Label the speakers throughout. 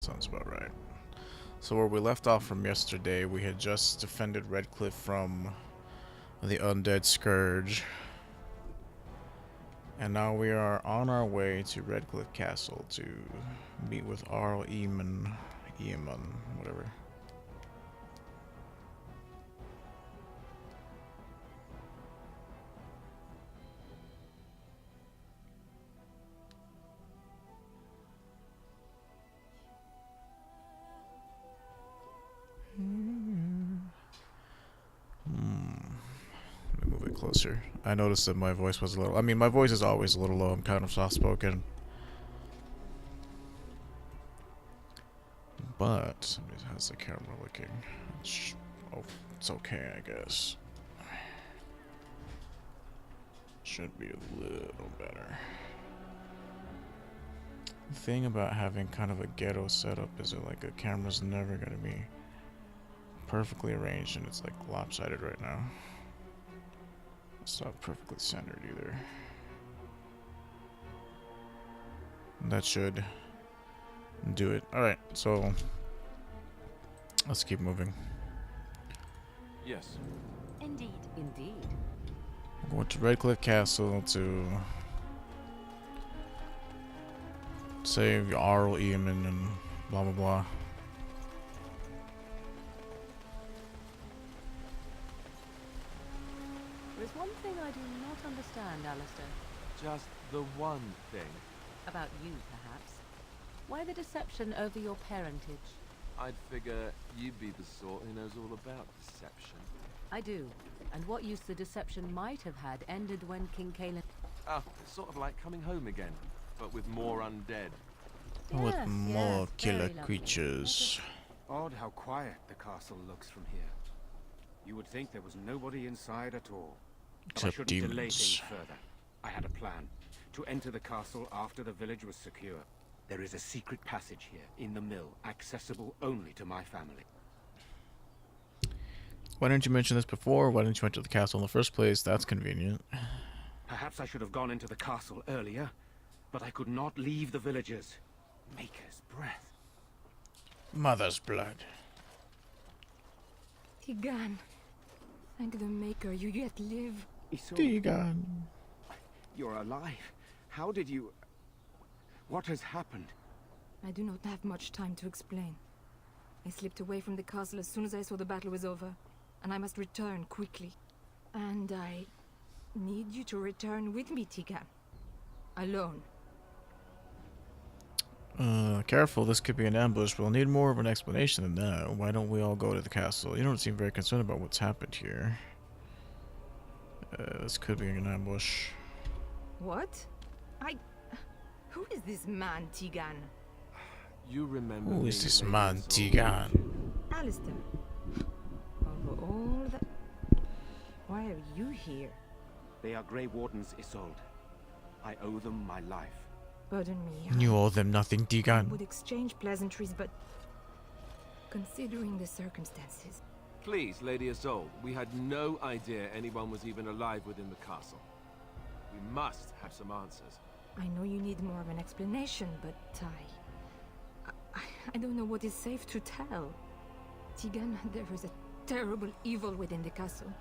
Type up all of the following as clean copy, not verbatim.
Speaker 1: Sounds about right. So where we left off from yesterday, we had just defended Redcliffe from the undead scourge. And now we are on our way to Redcliffe Castle to meet with Arl Eamon, whatever. Let me move it closer. I noticed that my voice was a little... I mean, my voice is always a little low. I'm kind of soft-spoken. But... how's the camera looking? Oh, it's okay, I guess. Should be a little better. The thing about having kind of a ghetto setup is that, like, a camera's never gonna be perfectly arranged, and it's like lopsided right now. It's not perfectly centered either. That should do it. Alright, so let's keep moving.
Speaker 2: Yes.
Speaker 3: Indeed. Indeed.
Speaker 1: We're going to Redcliffe Castle to save Arl Eamon and blah blah blah.
Speaker 3: There's one thing I do not understand, Alistair.
Speaker 2: Just the one thing.
Speaker 3: About you, perhaps. Why the deception over your parentage?
Speaker 2: I'd figure you'd be the sort who knows all about deception.
Speaker 3: I do. And what use the deception might have had ended when King Caelan...
Speaker 2: Ah, it's sort of like coming home again, but with more undead.
Speaker 1: With
Speaker 3: Yes,
Speaker 1: more
Speaker 3: yes,
Speaker 1: killer
Speaker 3: very lovely.
Speaker 1: creatures.
Speaker 4: Odd how quiet the castle looks from here. You would think there was nobody inside at all. But I
Speaker 1: Except
Speaker 4: shouldn't delay
Speaker 1: demons.
Speaker 4: things further. I had a plan. To enter the castle after the village was secure. There is a secret passage here, in the mill, accessible only to my family.
Speaker 1: Why didn't you mention this before? Why didn't you enter the castle in the first place? That's convenient.
Speaker 4: Perhaps I should have gone into the castle earlier, but I could not leave the villagers. Maker's breath.
Speaker 1: Mother's blood.
Speaker 5: Tigan, thank the Maker you yet live.
Speaker 4: Isolde,
Speaker 1: Deegan.
Speaker 4: you're alive. How did you... What has happened?
Speaker 5: I do not have much time to explain. I slipped away from the castle as soon as I saw the battle was over, and I must return quickly. And I need you to return with me, Tigan. Alone.
Speaker 1: Careful, this could be an ambush. We'll need more of an explanation than that. Why don't we all go to the castle? You don't seem very concerned about what's happened here. This could be an ambush.
Speaker 5: What? Who is this man, Tigan?
Speaker 2: You remember
Speaker 1: Who
Speaker 2: me,
Speaker 1: is this
Speaker 2: Lady
Speaker 1: man,
Speaker 2: Isolde,
Speaker 1: Tigan?
Speaker 2: don't you?
Speaker 5: Alistair. Of all the... Why are you here?
Speaker 4: They are Grey Wardens, Isolde. I owe them my life.
Speaker 5: Pardon me.
Speaker 1: You owe them nothing,
Speaker 5: I
Speaker 1: Deegan.
Speaker 5: would exchange pleasantries, but... Considering the circumstances...
Speaker 2: Please, Lady Isolde, we had no idea anyone was even alive within the castle. We must have some answers.
Speaker 5: I know you need more of an explanation, but I don't know what is safe to tell. Tigan, there is a terrible evil within the castle.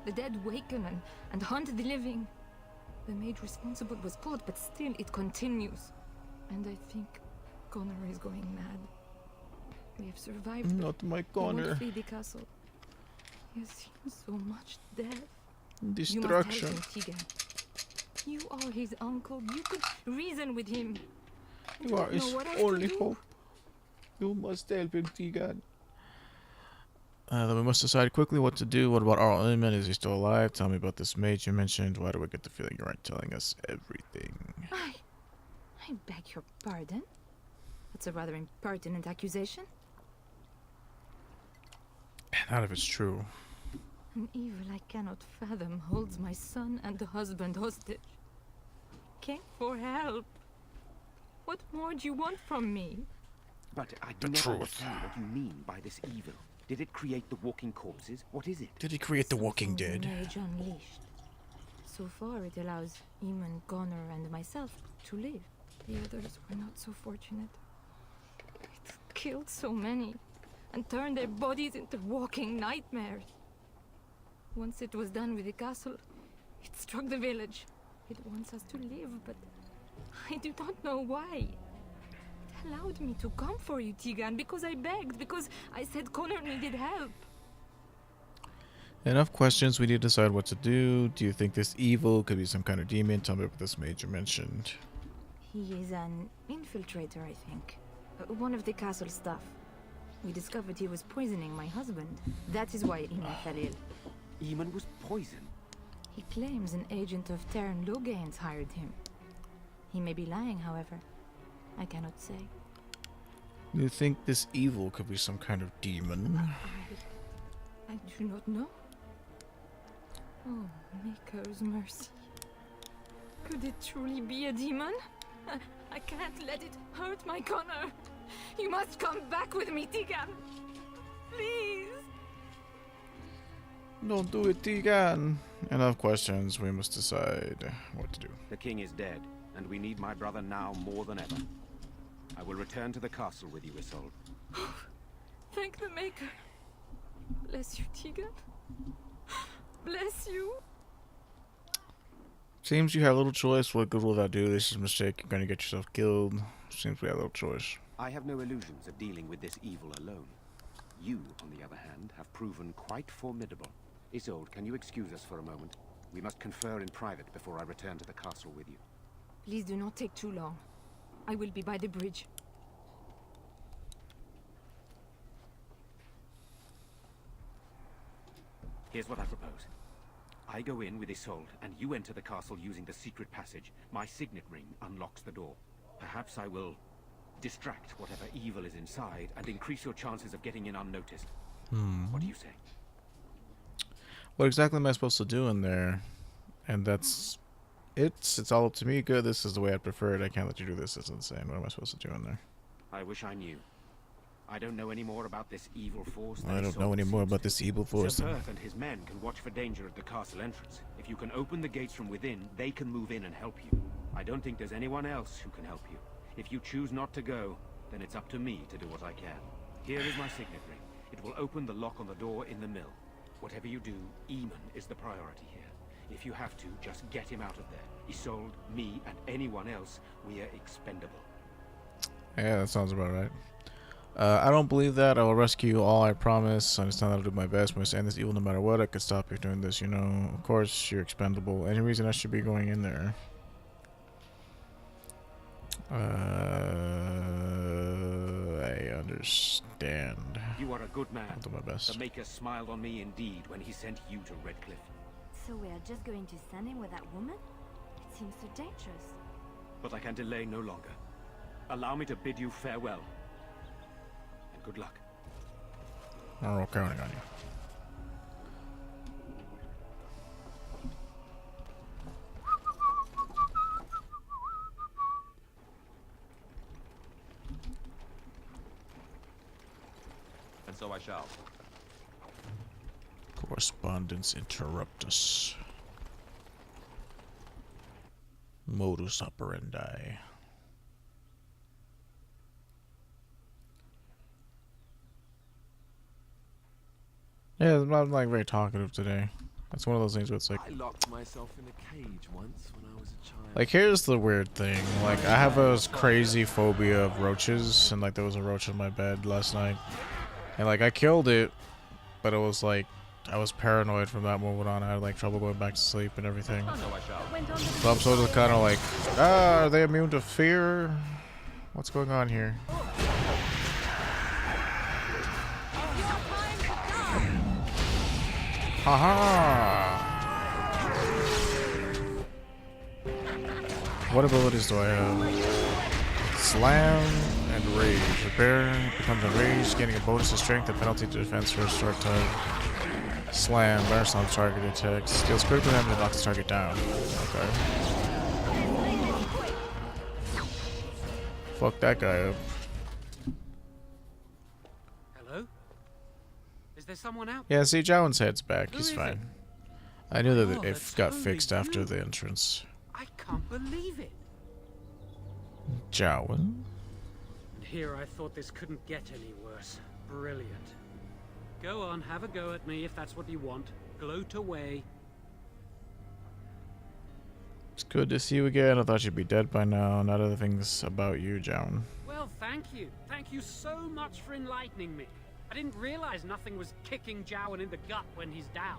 Speaker 5: The dead waken and hunt the living. The mage responsible was caught, but still it continues. And I think Connor is going mad. We have survived, but
Speaker 1: Not my
Speaker 5: he
Speaker 1: corner.
Speaker 5: won't flee the castle. He has seen so much death.
Speaker 1: Destruction.
Speaker 5: You must help him, Tigan. You are his uncle. You could reason with him. I
Speaker 1: You are
Speaker 5: don't know
Speaker 1: his
Speaker 5: what else to
Speaker 1: only
Speaker 5: do.
Speaker 1: hope. You must help him, Deegan. Then we must decide quickly what to do. What about Arl Eamon? Is he still alive? Tell me about this mage you mentioned. Why do I get the feeling you aren't telling us everything?
Speaker 5: I beg your pardon. That's a rather impertinent accusation.
Speaker 1: Not if it's true.
Speaker 5: An evil I cannot fathom holds my son and the husband hostage. Came for help. What more do you want from me?
Speaker 4: But I
Speaker 1: The
Speaker 4: do not
Speaker 1: truth.
Speaker 4: understand what you mean by this evil. Did it create the walking corpses? What is it?
Speaker 1: Did he create the Walking
Speaker 5: Something
Speaker 1: Dead?
Speaker 5: the mage unleashed. So far, it allows Eamon, Connor, and myself to live. The others were not so fortunate. It killed so many and turned their bodies into walking nightmares. Once it was done with the castle, it struck the village. It wants us to live, but I do not know why. It allowed me to come for you, Tigan, because I begged, because I said Connor needed help.
Speaker 1: Enough questions. We need to decide what to do. Do you think this evil could be some kind of demon? Tell me what this mage you mentioned.
Speaker 5: He is an infiltrator, I think. One of the castle staff. We discovered he was poisoning my husband. That is why Iman fell ill.
Speaker 4: Eamon was poisoned.
Speaker 5: He claims an agent of Terran Logains hired him. He may be lying, however. I cannot say.
Speaker 1: Do you think this evil could be some kind of demon?
Speaker 5: I do not know. Oh, Maker's mercy. Could it truly be a demon? I can't let it hurt my Connor. You must come back with me, Tigan. Please.
Speaker 1: Don't do it, Tigan. Enough questions. We must decide what to do.
Speaker 4: The king is dead, and we need my brother now more than ever. I will return to the castle with you, Isolde.
Speaker 5: Thank the Maker. Bless you, Tigan. Bless you.
Speaker 1: Seems you have little choice. What good will that do? This is a mistake. You're gonna get yourself killed. Seems we have little choice.
Speaker 4: I have no illusions of dealing with this evil alone. You, on the other hand, have proven quite formidable. Isolde, can you excuse us for a moment? We must confer in private before I return to the castle with you.
Speaker 5: Please do not take too long. I will be by the bridge.
Speaker 4: Here's what I propose. I go in with Isolde, and you enter the castle using the secret passage. My signet ring unlocks the door. Perhaps I will distract whatever evil is inside and increase your chances of getting in unnoticed. What do you say?
Speaker 1: What exactly am I supposed to do in there? And that's it's all up to me. Good, this is the way I prefer it. I can't let you do this. It's insane. What am I supposed to do in there?
Speaker 4: I wish I knew. I don't know any more about this evil force.
Speaker 1: I don't know any more about this evil force.
Speaker 4: Sir Perth and his men can watch for danger at the castle entrance. If you can open the gates from within, they can move in and help you. I don't think there's anyone else who can help you. If you choose not to go, then it's up to me to do what I can. Here is my signet ring. It will open the lock on the door in the mill. Whatever you do, Eamon is the priority here. If you have to, just get him out of there. Isolde, me, and anyone else, we are expendable.
Speaker 1: Yeah, that sounds about right. I don't believe that. I will rescue you all, I promise. I understand that I'll do my best. I'm going to end this evil no matter what. I could stop you doing this, you know. Of course, you're expendable. Any reason I should be going in there? I understand.
Speaker 4: You are a good man.
Speaker 1: I'll do my best.
Speaker 4: The Maker smiled on me indeed when he sent you to Redcliffe.
Speaker 6: So we are just going to send him with that woman? It seems so dangerous.
Speaker 4: But I can delay no longer. Allow me to bid you farewell. And good luck.
Speaker 1: I'm counting on you.
Speaker 2: And so I shall.
Speaker 1: Correspondence interruptus. Modus operandi. Yeah, I'm not like very talkative today. That's one of those things where it's like,
Speaker 2: I locked myself in a cage once when I was a child.
Speaker 1: like here's the weird thing. Like I have a crazy phobia of roaches, and like there was a roach in my bed last night, and like I killed it, but it was like I was paranoid from that moment on. I had like trouble going back to sleep and everything.
Speaker 2: So I shall.
Speaker 1: So I'm sort of kind of like, are they immune to fear? What's going on here? Haha! What abilities do I have? Slam and Rage. The bear becomes enraged, gaining a bonus to strength and penalty to defense for a short time. Slam, bear slams target attacks. Deals critical damage and knocks the target down. Okay. Fuck that guy up.
Speaker 4: Hello? Is there someone out?
Speaker 1: Yeah, see, Jowen's head's back. He's
Speaker 4: Who is
Speaker 1: fine.
Speaker 4: it?
Speaker 1: I knew that
Speaker 4: Oh,
Speaker 1: it
Speaker 4: that's
Speaker 1: got
Speaker 4: totally
Speaker 1: fixed after
Speaker 4: you.
Speaker 1: the entrance.
Speaker 4: I can't believe it.
Speaker 1: Jowen?
Speaker 4: And
Speaker 7: here I thought this couldn't get any worse. Brilliant. Go on, have a go at me if that's what you want. Gloat away.
Speaker 1: It's good to see you again. I thought you'd be dead by now. Not other things about you, Joan.
Speaker 7: Well, thank you. Thank you so much for enlightening me. I didn't realize nothing was kicking Jowan in the gut when he's down.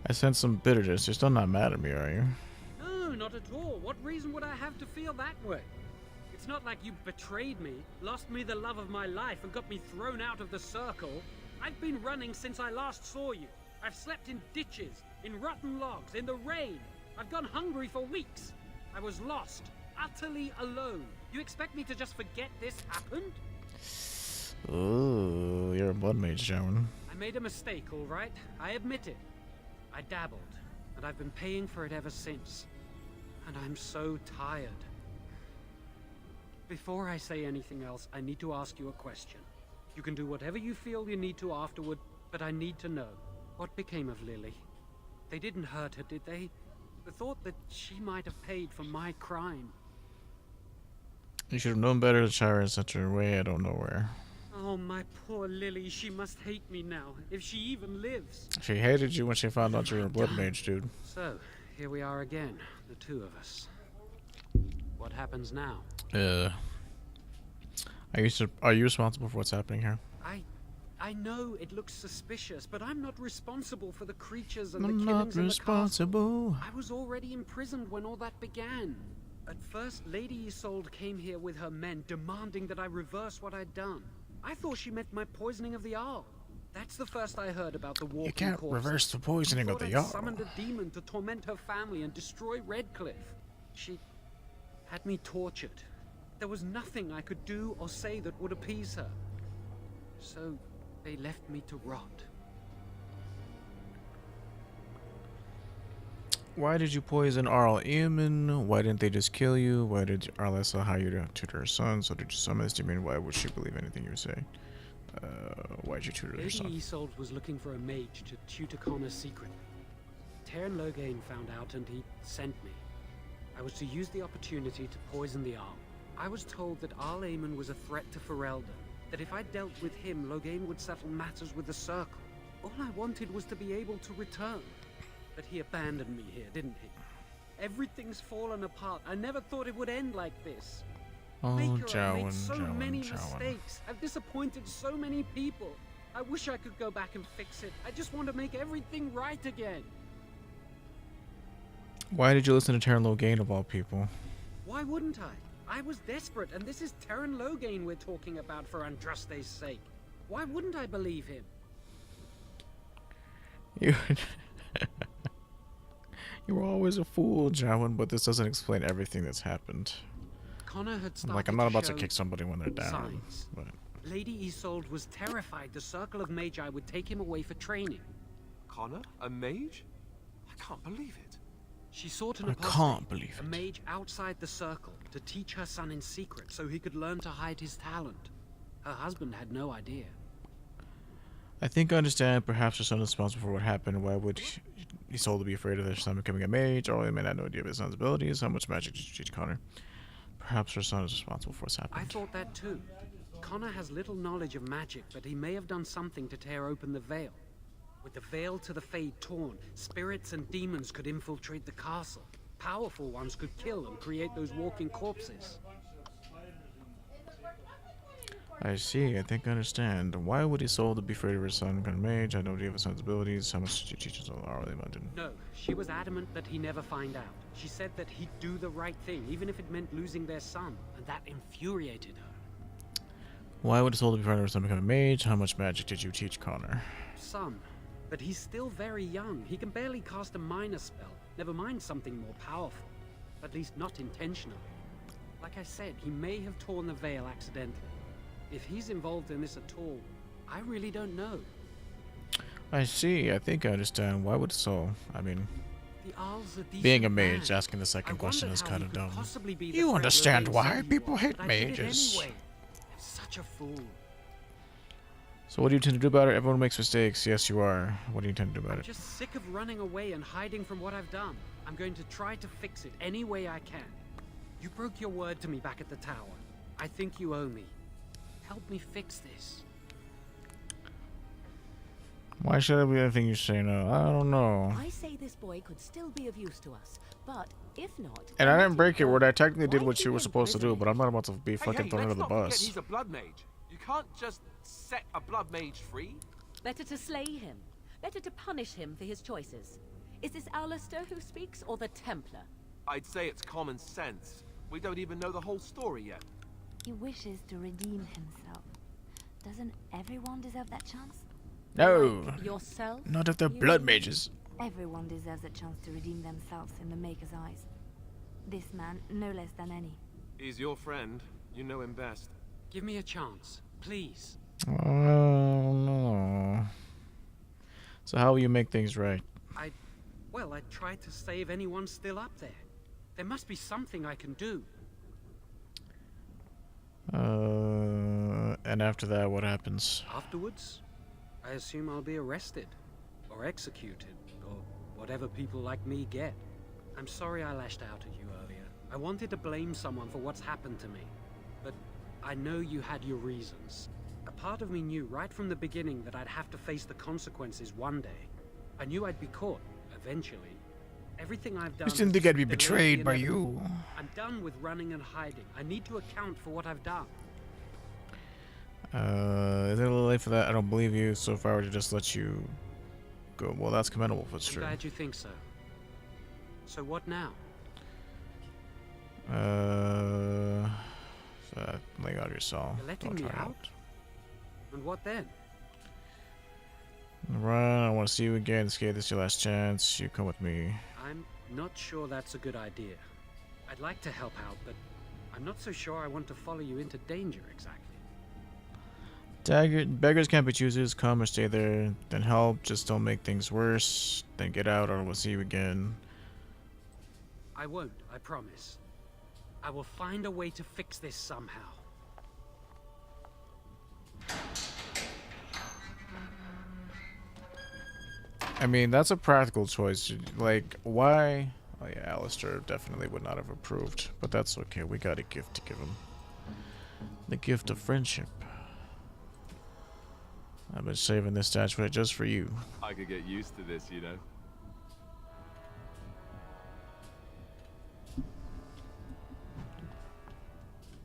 Speaker 1: I sense some bitterness. You're still not mad at me, are you?
Speaker 7: No, not at all. What reason would I have to feel that way? It's not like you betrayed me, lost me the love of my life, and got me thrown out of the circle. I've been running since I last saw you. I've slept in ditches, in rotten logs, in the rain. I've gone hungry for weeks. I was lost, utterly alone. You expect me to just forget this happened?
Speaker 1: Ooh, you're a blood mage, Joan.
Speaker 7: I made a mistake, all right? I admit it. I dabbled, and I've been paying for it ever since. And I'm so tired. Before I say anything else, I need to ask you a question. You can do whatever you feel you need to afterward, but I need to know. What became of Lily? They didn't hurt her, did they? The thought that she might have paid for my crime.
Speaker 1: You should have known better to try and sent her away. I don't know where.
Speaker 7: Oh, my poor Lily. She must hate me now, if she even lives.
Speaker 1: She hated you when she found out you were a blood mage, dude.
Speaker 7: So, here we are again, the two of us. What happens now?
Speaker 1: Are you responsible for what's happening here?
Speaker 7: I know it looks suspicious, but I'm not responsible for the creatures and
Speaker 1: I'm
Speaker 7: the
Speaker 1: not
Speaker 7: killings in the
Speaker 1: responsible.
Speaker 7: castle. I was already imprisoned when all that began. At first, Lady Isolde came here with her men, demanding that I reverse what I'd done. I thought she meant my poisoning of the Arl. That's the first I heard about the walking
Speaker 1: You can't
Speaker 7: corpses.
Speaker 1: reverse the poisoning of the
Speaker 7: I'd
Speaker 1: Arl.
Speaker 7: summoned a demon to torment her family and destroy Redcliffe. She had me tortured. There was nothing I could do or say that would appease her. So they left me to rot.
Speaker 1: Why did you poison Arl Eamon? Why didn't they just kill you? Why did Arlessa hire you to tutor her son? So did you summon this demon? Why would she believe anything you say? Why'd you tutor her son?
Speaker 7: Lady Isolde was looking for a mage to tutor Connor secretly. Terran Loghain found out and he sent me. I was to use the opportunity to poison the Arl. I was told that Arl Eamon was a threat to Ferelden, that if I dealt with him, Loghain would settle matters with the Circle. All I wanted was to be able to return. But he abandoned me here, didn't he? Everything's fallen apart. I never thought it would end like this.
Speaker 1: Oh,
Speaker 7: Maker, I've made
Speaker 1: Jowan,
Speaker 7: so many
Speaker 1: Jowan.
Speaker 7: mistakes. I've disappointed so many people. I wish I could go back and fix it. I just want to make everything right again.
Speaker 1: Why did you listen to Terran Loghain of all people?
Speaker 7: Why wouldn't I? I was desperate, and this is Terran Loghain we're talking about for Andraste's sake. Why wouldn't I believe him?
Speaker 1: You were always a fool, Jowan, but this doesn't explain everything that's happened.
Speaker 7: Connor had started
Speaker 1: Like, I'm not about to
Speaker 7: show
Speaker 1: kick somebody when they're down,
Speaker 7: signs.
Speaker 1: but...
Speaker 7: Lady Isolde was terrified the Circle of Magi would take him away for training.
Speaker 2: Connor? A mage? I can't believe it.
Speaker 7: She sought an
Speaker 1: I
Speaker 7: apostate,
Speaker 1: can't believe
Speaker 7: a
Speaker 1: it.
Speaker 7: mage outside the Circle, to teach her son in secret so he could learn to hide his talent. Her husband had no idea.
Speaker 1: I think I understand. Perhaps her son is responsible for what happened. Why would Isolde be afraid of their son becoming a mage? Or they may not know idea of his son's abilities. How much magic did you teach Connor? Perhaps her son is responsible for what's happened.
Speaker 7: I thought that too. Connor has little knowledge of magic, but he may have done something to tear open the veil. With the veil to the Fade torn, spirits and demons could infiltrate the castle. Powerful ones could kill and create those walking corpses.
Speaker 1: I see. I think I understand. Why would Isolde be afraid of her son becoming a mage? I know idea of his son's abilities. How much did you teach us all? London?
Speaker 7: No, she was adamant that he never find out. She said that he'd do the right thing, even if it meant losing their son, and that infuriated her.
Speaker 1: Why would Isolde be afraid of her son becoming a mage? How much magic did you teach Connor?
Speaker 7: Some. But he's still very young. He can barely cast a minor spell, never mind something more powerful. At least not intentionally. Like I said, he may have torn the veil accidentally. If he's involved in this at all, I really don't know.
Speaker 1: I see. I think I understand. Why would Isolde? I mean,
Speaker 7: The Arl's a decent
Speaker 1: being a mage,
Speaker 7: man.
Speaker 1: asking the second
Speaker 7: I
Speaker 1: question
Speaker 7: wondered
Speaker 1: is
Speaker 7: how
Speaker 1: kind
Speaker 7: he
Speaker 1: of
Speaker 7: could
Speaker 1: dumb.
Speaker 7: possibly be the
Speaker 1: You
Speaker 7: threat
Speaker 1: understand
Speaker 7: Loghain
Speaker 1: why
Speaker 7: said he
Speaker 1: people
Speaker 7: was,
Speaker 1: hate
Speaker 7: but I did it
Speaker 1: mages.
Speaker 7: anyway. I'm such a fool.
Speaker 1: So what do you intend to do about it? Everyone makes mistakes. Yes, you are. What do you intend to do about
Speaker 7: I'm
Speaker 1: it?
Speaker 7: just sick of running away and hiding from what I've done. I'm going to try to fix it any way I can. You broke your word to me back at the tower. I think you owe me. Help me fix this.
Speaker 1: Why should I be anything you say no? I don't know.
Speaker 3: I say this boy could still be of use to us, but if not...
Speaker 1: And I
Speaker 3: then
Speaker 1: didn't
Speaker 3: let
Speaker 1: break it
Speaker 3: him
Speaker 1: word.
Speaker 3: go.
Speaker 1: I technically did
Speaker 3: Why
Speaker 1: what
Speaker 3: keep
Speaker 1: you were
Speaker 3: him
Speaker 1: supposed to do,
Speaker 3: prisoner?
Speaker 1: but I'm not about to be fucking thrown under
Speaker 2: let's
Speaker 1: the
Speaker 2: not forget
Speaker 1: bus.
Speaker 2: he's a blood mage. You can't just set a blood mage free.
Speaker 3: Better to slay him. Better to punish him for his choices. Is this Alistair who speaks, or the Templar?
Speaker 2: I'd say it's common sense. We don't even know the whole story yet.
Speaker 6: He wishes to redeem himself. Doesn't everyone deserve that chance?
Speaker 1: No,
Speaker 3: Like yourself?
Speaker 1: not if they're blood mages.
Speaker 6: Everyone deserves a chance to redeem themselves in the Maker's eyes. This man, no less than any.
Speaker 2: He's your friend. You know him best.
Speaker 7: Give me a chance, please.
Speaker 1: Oh no. So how will you make things right?
Speaker 7: Well, I tried to save anyone still up there. There must be something I can do.
Speaker 1: And after that, what happens?
Speaker 7: Afterwards, I assume I'll be arrested, or executed, or whatever people like me get. I'm sorry I lashed out at you earlier. I wanted to blame someone for what's happened to me, but I know you had your reasons. A part of me knew right from the beginning that I'd have to face the consequences one day. I knew I'd be caught, eventually. Everything I've done...
Speaker 1: I didn't think I'd be
Speaker 7: delayed the
Speaker 1: betrayed by
Speaker 7: inevitable.
Speaker 1: you.
Speaker 7: I'm done with running and hiding. I need to account for what I've done.
Speaker 1: Is it a little late for that? I don't believe you. So if I were to just let you go, well, that's commendable if it's
Speaker 7: I'm
Speaker 1: true.
Speaker 7: glad you think so. So what now?
Speaker 1: Lay out your saw.
Speaker 7: You're letting
Speaker 1: Don't
Speaker 7: me
Speaker 1: try
Speaker 7: out? And what then?
Speaker 1: Run, I want to see you again. Skate, this is your last chance. You come with me.
Speaker 7: I'm not sure that's a good idea. I'd like to help out, but I'm not so sure I want to follow you into danger exactly.
Speaker 1: Beggars can't be choosers. Come or stay there. Then help. Just don't make things worse. Then get out or we'll see you again.
Speaker 7: I won't, I promise. I will find a way to fix this somehow.
Speaker 1: I mean, that's a practical choice. Like, why? Oh yeah, Alistair definitely would not have approved. But that's okay. We got a gift to give him. The gift of friendship. I've been saving this statuette just for you.
Speaker 2: I could get used to this, you know.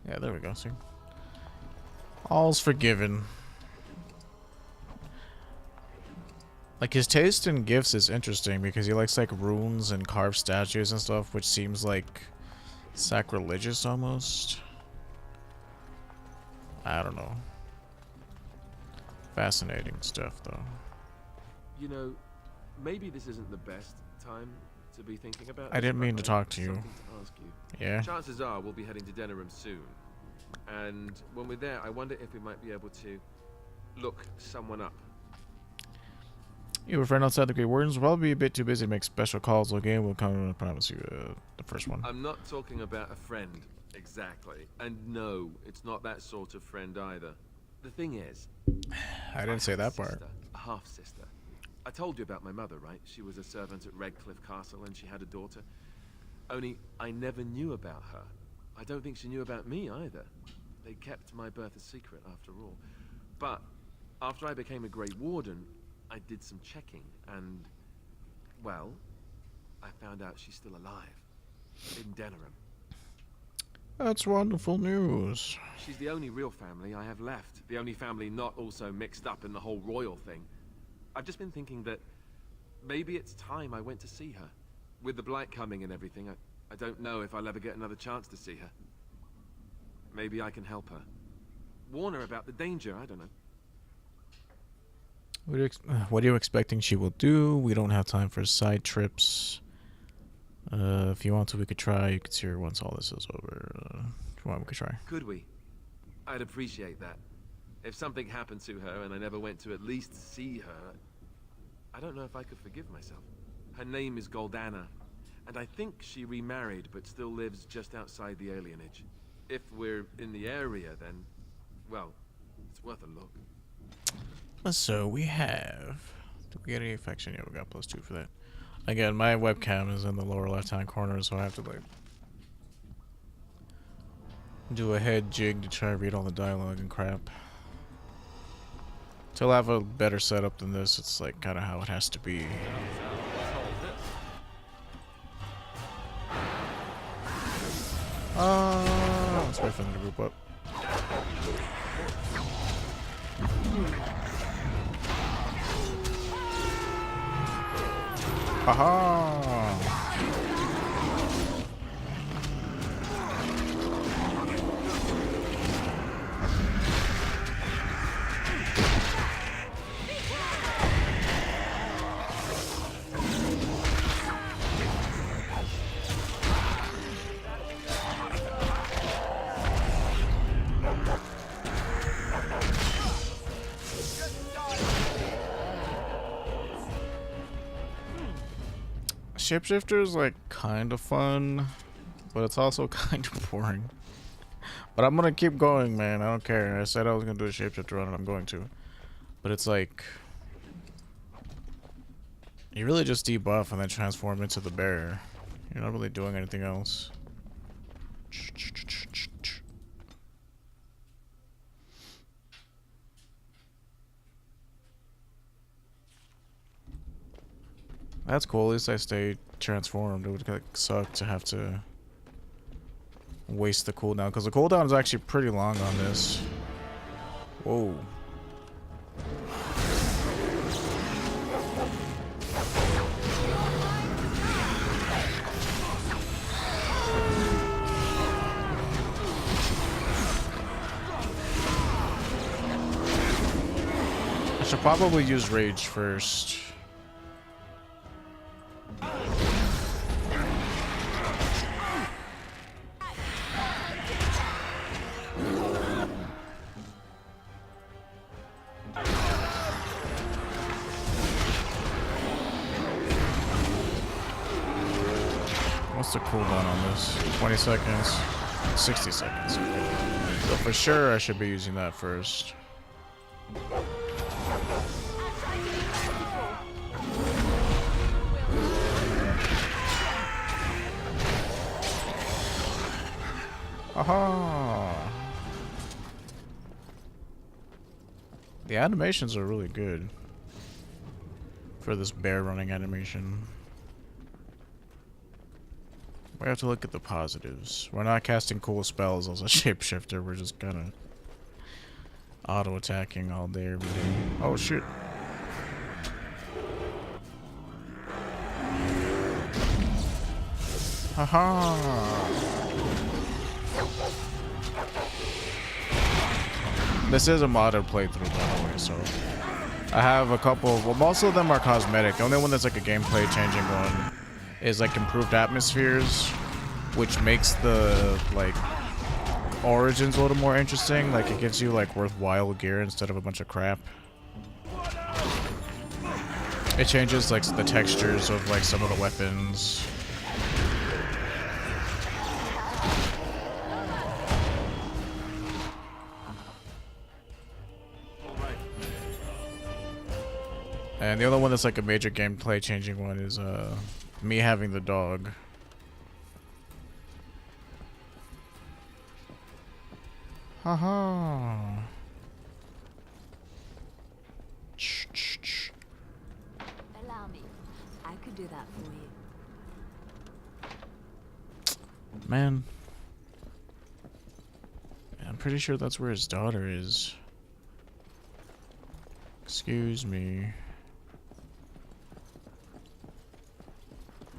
Speaker 1: Yeah, there we go. See? All's forgiven. Like, his taste in gifts is interesting because he likes, like, runes and carved statues and stuff, which seems, like, sacrilegious almost. I don't know. Fascinating stuff, though.
Speaker 2: You know, maybe this isn't the best time to be thinking about
Speaker 1: I
Speaker 2: this,
Speaker 1: didn't
Speaker 2: but
Speaker 1: mean to
Speaker 2: I
Speaker 1: talk
Speaker 2: have
Speaker 1: to you.
Speaker 2: something to ask you.
Speaker 1: Yeah?
Speaker 2: Chances are we'll be heading to Denerim soon. And when we're there, I wonder if we might be able to look someone up.
Speaker 1: You have a friend outside the Great Wardens. Will probably be a bit too busy to make special calls. Okay, we'll come. I promise you the first one.
Speaker 2: I'm not talking about a friend, exactly. And no, it's not that sort of friend either. The thing is...
Speaker 1: I didn't say that part.
Speaker 2: A half-sister. I told you about my mother, right? She was a servant at Redcliffe Castle and she had a daughter. Only, I never knew about her. I don't think she knew about me either. They kept my birth a secret after all. But, after I became a Grey Warden, I did some checking and, well, I found out she's still alive. In Denerim.
Speaker 1: That's wonderful news.
Speaker 2: She's the only real family I have left. The only family not also mixed up in the whole royal thing. I've just been thinking that maybe it's time I went to see her. With the blight coming and everything, I don't know if I'll ever get another chance to see her. Maybe I can help her. Warn her about the danger, I don't know.
Speaker 1: What are you expecting she will do? We don't have time for side trips. If you want to, we could try. You could see her once all this is over. If you want, we could try.
Speaker 2: Could we? I'd appreciate that. If something happened to her and I never went to at least see her, I don't know if I could forgive myself. Her name is Goldana, and I think she remarried but still lives just outside the alienage. If we're in the area, then, well, it's worth a look.
Speaker 1: So we have... Did we get any affection? Yeah, we got +2 for that. Again, my webcam is in the lower left-hand corner, so I have to, like... do a head jig to try to read all the dialogue and crap. Till I have a better setup than this, it's like kind of how it has to be. Let's wait for them to group up. Haha! Shapeshifter is like kind of fun, but it's also kind of boring. But I'm gonna keep going, man. I don't care. I said I was gonna do a shapeshifter run, and I'm going to. But it's like you really just debuff and then transform into the bear. You're not really doing anything else. That's cool. At least I stay transformed. It would like, suck to have to waste the cooldown, because the cooldown is actually pretty long on this. Whoa. I should probably use rage first. What's the cooldown on this? 20 seconds? 60 seconds. So for sure I should be using that first. Aha! The animations are really good for this bear running animation. We have to look at the positives. We're not casting cool spells as a shapeshifter. We're just kind of auto-attacking all day, every day. Oh, shit. Haha! This is a modded playthrough, by the way, so... I have a couple... Well, most of them are cosmetic. The only one that's like a gameplay changing one is like improved atmospheres, which makes the like origins a little more interesting. Like it gives you like worthwhile gear instead of a bunch of crap. It changes like the textures of like some of the weapons. And the other one that's like a major gameplay changing one is me having the dog. Haha.
Speaker 6: Allow me. I could do that for you.
Speaker 1: Man. I'm pretty sure that's where his daughter is. Excuse me.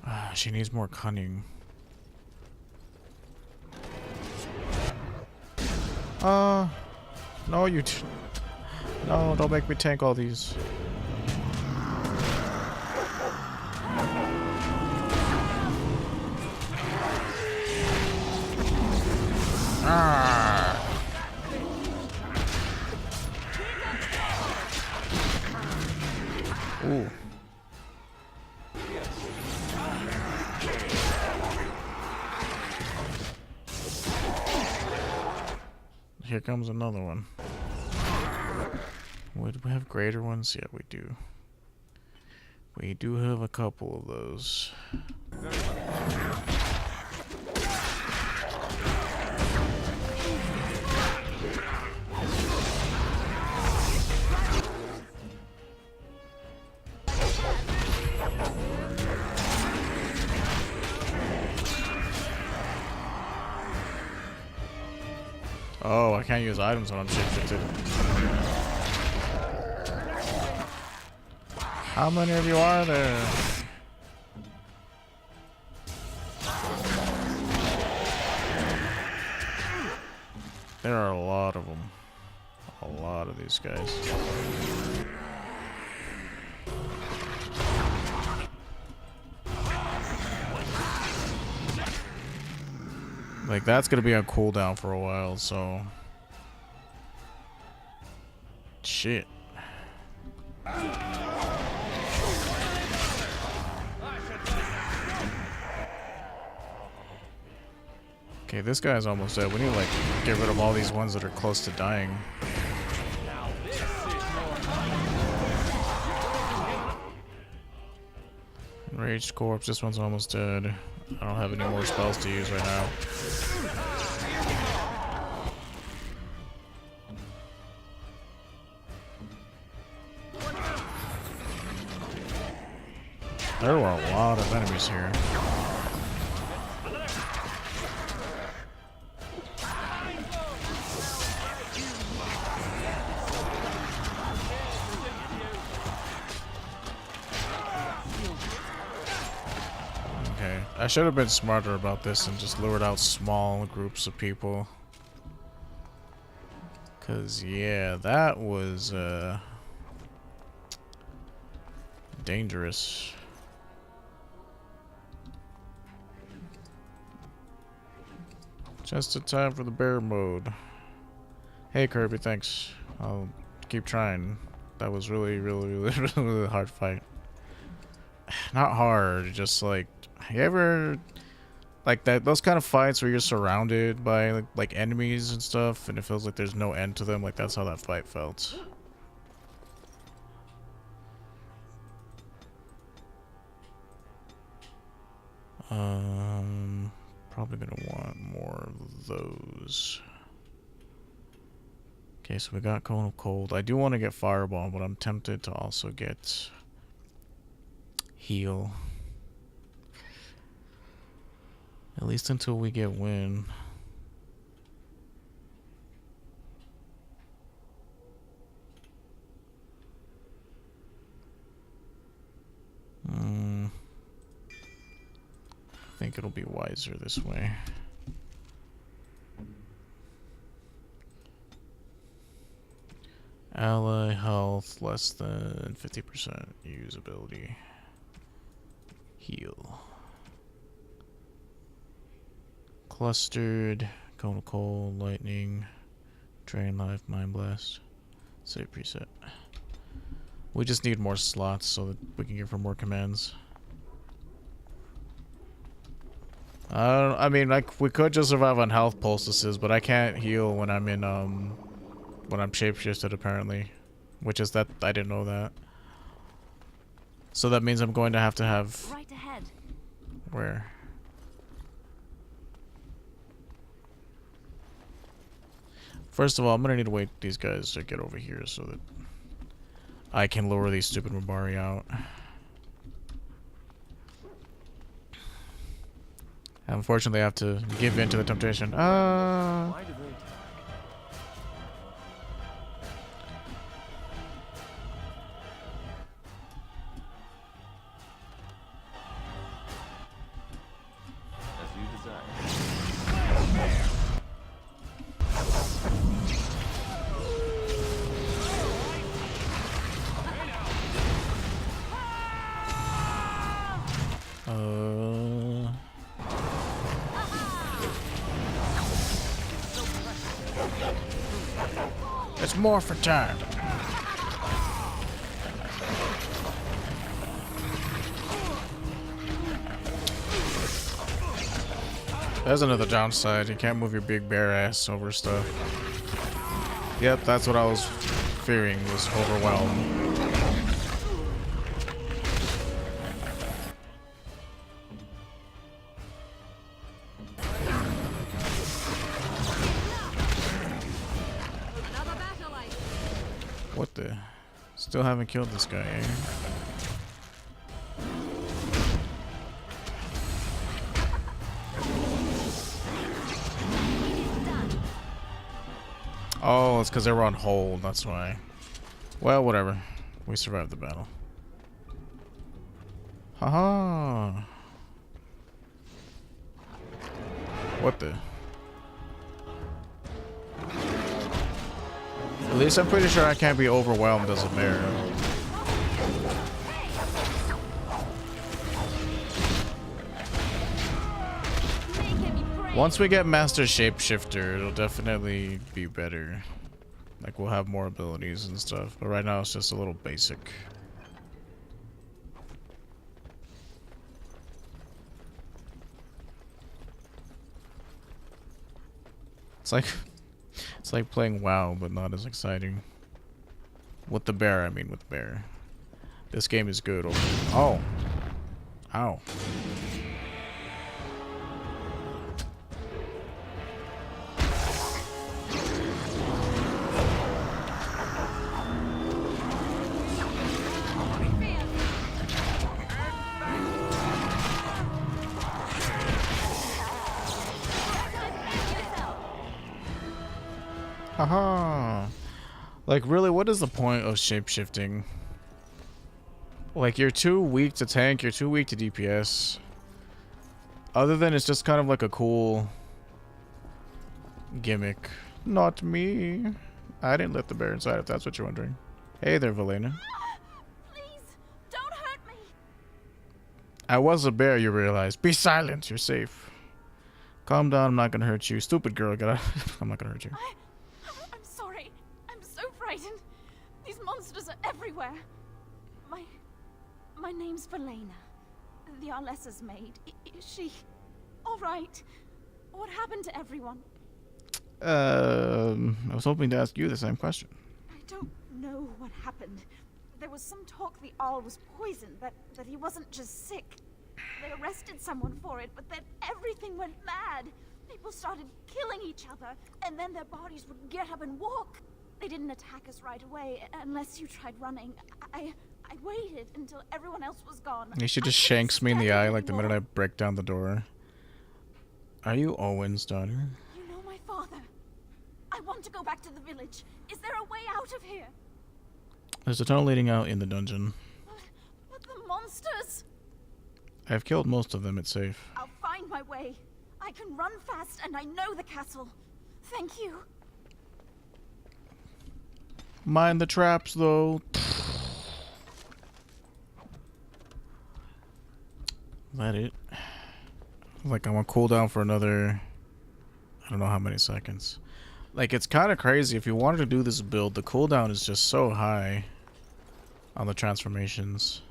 Speaker 1: Ah, she needs more cunning. No, no, don't make me tank all these. Ah. Ooh. Here comes another one. Would we have greater ones? Yeah, we do. We do have a couple of those. can't use items when I'm shapeshifted. How many of you are there? There are a lot of them. A lot of these guys. Like, that's gonna be on cooldown for a while, so... Shit. Okay, this guy's almost dead. We need to, like, get rid of all these ones that are close to dying. Enraged corpse, this one's almost dead. I don't have any more spells to use right now. There were a lot of enemies here. Okay, I should have been smarter about this and just lured out small groups of people. 'Cause yeah, that was dangerous. Just in time for the bear mode. Hey Kirby, thanks. I'll keep trying. That was really, really, really, really hard fight. Not hard, just like, you ever like that those kind of fights where you're surrounded by like enemies and stuff and it feels like there's no end to them? Like, that's how that fight felt. Probably gonna want more of those. Okay, so we got Cone of Cold. I do want to get Fireball, but I'm tempted to also get Heal. At least until we get Win. I think it'll be wiser this way. Ally health less than 50% usability. Heal. Clustered, Cone of Cold, Lightning, Drain Life, Mind Blast. Save preset. We just need more slots so that we can give her more commands. I mean, like, we could just survive on health poultices, but I can't heal when I'm in, when I'm shapeshifted, apparently. Which is that, I didn't know that. So that means I'm going to have...
Speaker 3: Right ahead.
Speaker 1: Where? First of all, I'm gonna need to wait these guys to get over here so that I can lure these stupid Mabari out. Unfortunately, I have to give in to the temptation.
Speaker 2: Why did they attack? As you desire.
Speaker 1: It's more for time. There's another downside. You can't move your big bear ass over stuff. Yep, that's what I was fearing, was overwhelmed. What the? Still haven't killed this guy, eh? Oh, it's because they were on hold, that's why. Well, whatever. We survived the battle. Haha. What the? At least I'm pretty sure I can't be overwhelmed as a bear. Once we get Master Shapeshifter, it'll definitely be better. Like, we'll have more abilities and stuff. But right now, it's just a little basic. It's like playing WoW, but not as exciting. With the bear, I mean with the bear. This game is good. Oh. Ow. Haha. Like, really, what is the point of shapeshifting? Like, you're too weak to tank, you're too weak to DPS. Other than it's just kind of like a cool gimmick. Not me. I didn't let the bear inside, if that's what you're wondering. Hey there, Valena.
Speaker 6: Please, don't hurt me.
Speaker 1: I was a bear, you realize. Be silent, you're safe. Calm down, I'm not gonna hurt you. Stupid girl, get out. I'm not gonna hurt you.
Speaker 6: I'm sorry. I'm so frightened. These monsters are everywhere. My name's Valena. The Arlessa's maid. Is she all right? What happened to everyone?
Speaker 1: I was hoping to ask you the same question.
Speaker 6: I don't know what happened. There was some talk the Arl was poisoned, that he wasn't just sick. They arrested someone for it, but then everything went mad. People started killing each other, and then their bodies would get up and walk. They didn't attack us right away, unless you tried running. I waited until everyone else was gone.
Speaker 1: You should just shanks me in the eye like the minute I break down the door. Are you Owen's daughter?
Speaker 6: You know my father. I want to go back to the village. Is there a way out of here?
Speaker 1: There's a tunnel leading out in the dungeon.
Speaker 6: But the monsters!
Speaker 1: I've killed most of them, it's safe.
Speaker 6: I'll find my way. I can run fast and I know the castle. Thank you.
Speaker 1: Mind the traps, though. That it? Like, I'm on cooldown for another... I don't know how many seconds. Like, it's kind of crazy. If you wanted to do this build, the cooldown is just so high on the transformations.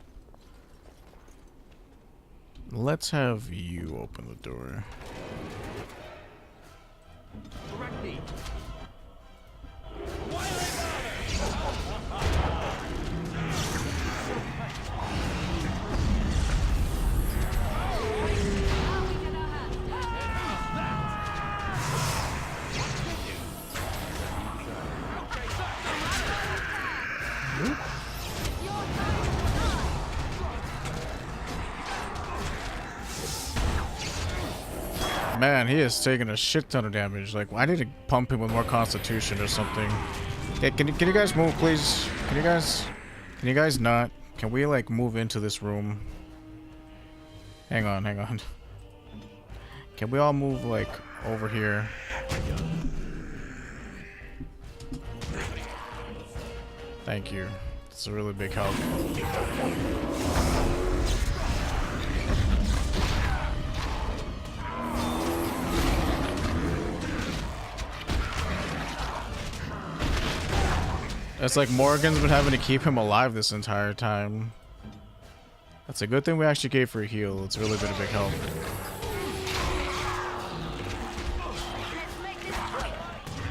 Speaker 1: Let's have you open the door. Man, he is taking a shit ton of damage. Like, I need to pump him with more constitution or something. Okay, can you guys move, please? Can you guys not? Can we, like, move into this room? Hang on. Can we all move, like, over here? Thank you. It's a really big help. It's like Morgan's been having to keep him alive this entire time. That's a good thing we actually gave for a heal. It's really been a big help.